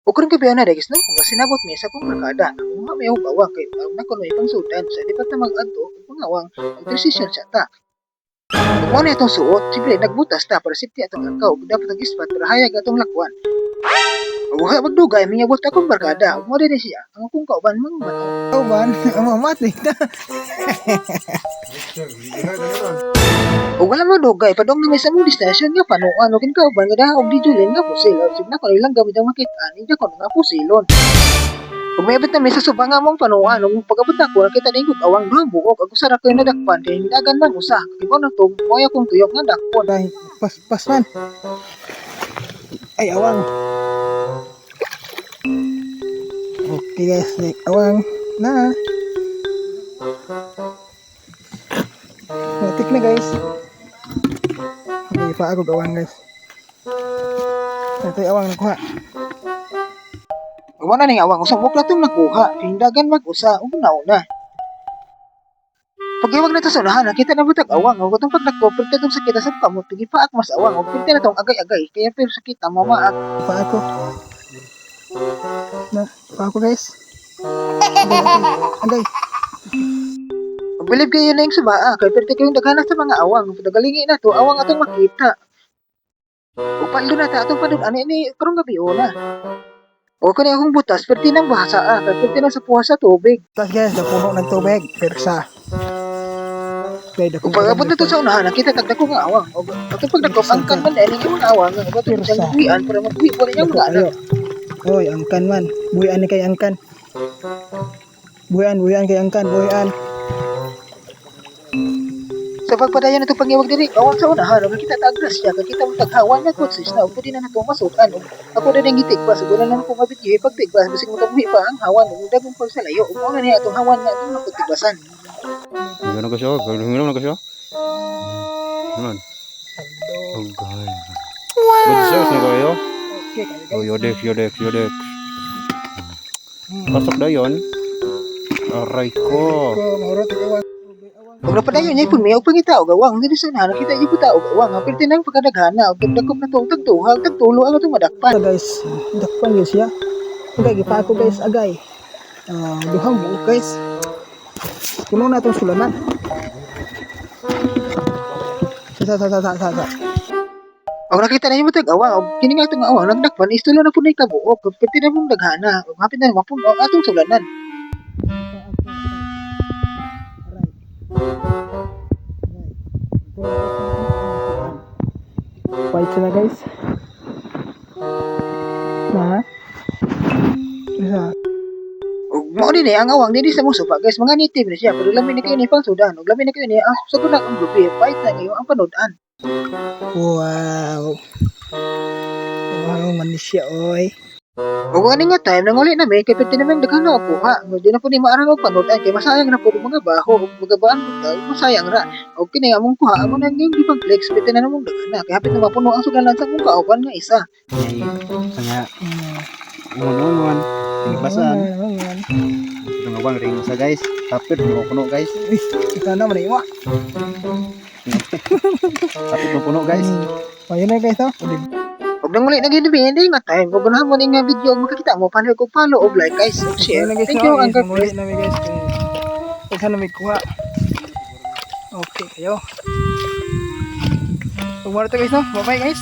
O karon kay na guys no, nga sinabot mi sa akong barkada. Nga may bawang kay ang nakuno ipang sudan sa di pa ta mag-adto ug pangawang ang decision sa ta. Ug mo na itong suot, siyempre nagbutas ta para safety atong angkaw ug dapat ang ispat para hayag atong lakwan. Ug ha magdugay miyabot akong barkada. Ug mo din siya ang akong kauban mang mataw. Kauban, ang mamatik na. Ug wala mo dugay padong na may sa mong destinasyon nga panuan ug kauban nga daog di Julen nga pusil. Sig na ko ilang gamit ang makita ni ko nga pusilon. Ug may abot na may sa subang nga mong panuan ug pagabot na ko nakita din ko awang duhang buok ug usa ra koy nadakpan kay dagan man usa. Kay ko na to moya kong tuyok nga dakpon. Dahil pas man. Ay, awang. Okay guys, awang na. Matik na guys. Okay, pa ako gawang guys. Ito yung awang nakuha. Ug na ning awang usang bukla tong nakuha. Kay dagan mag-usa ug nauna. Pag-iwag na ta sa unahan, nakita na butag awang ug itong pagdako perti tong sakit sa kamot pigi paak mas awang ug perti na tong agay-agay kaya pero sakit mo maak. Pa ako. Na, pa ako guys. Agay. Ug bilib kayo na yung subaa kay perti kayong daghanas sa mga awang padagalingi na to awang atong makita. Ug paldo na ta atong padud ani ni karong gabi una. O kani akong butas perti nang bahasa kay perti na sa puha sa tubig. Tapos guys, napuno ng tubig. Persa. Okay, Kung pag-abot na to sa unahan, nakita tagdako nga awang. O atong pagdakop angkan man dahil yung mga awang nga bato sa buwian para magbuwi po niya mga anak. Oy, angkan man. Buhian ni kay angkan. Buhian kay angkan, buhian. Sa pagpadayon na itong pangiwag diri, awang sa unahan, o nakita tagras siya, kakita mo taghawan na kutsis na, o pwede na natong masukan. Ako na nang gitigba, siguro na akong mabityo, pagtigba, basig mo tabuhi pa ang hawan, o dagong pag sa layo, o mga niya itong hawan na itong napagtigbasan. Gano'n ko siya? Gano'n na ko siya? Naman. Oh, God. Good sauce na kayo? Okay, Oh, yodex. Pasok na yun. Aray ko. Mauro tigawang. Kung napadayon niya, pun may o pangitao gawang, diri sa unahan, nakita niya po tao gawang, ang pirti ng pagkadaghana, o tagdakop na itong tagtuhag, tagtulo, ang itong madakpan. Guys, dakpan guys ya. Agay, gipa ako guys, agay. Duhang buok guys. Puno na itong sulaman. Sa. O nakita na niya mo tag-awang, o kini nga itong awang, nagdakpan, istulo na po na ikabuok, o pirti na pong daghana, o hapit na mapuno, atong sulanan. White na guys. Na. Isa. Ug mao din ang awang dili sa musupa guys, mga native na siya pero lamin na kayo ni pang sudan, ug lamin na kayo ni sa kunak ang grupi, fight na kayo ang panudan. Wow. Wow, manis siya oy. Ug ani nga time nanguli na may kay pwede na may daghan na kuha, ug di na po ni maarang og panudan kay masayang na po mga baho ug magabaan po masayang ra. Ug kini among kuha amo nang yung gipang flex pwede na namong daghan na kay hapit na mapuno ang sudalan sa kung kauban nga isa. Kanya. Ungon. Tingbasan. Itong abang ring sa guys. Tapit mo puno guys. Kita na man iwa. Tapit mo puno guys. Ayun na guys oh. Ug nanguli na gid hindi nga time ug ganahan mo ning nga video ug makikita mo paano ko follow ug like guys ug share. Thank you ang Muli na guys. Sana may kuha. Okay kayo. Tumara to guys no. Bye bye guys.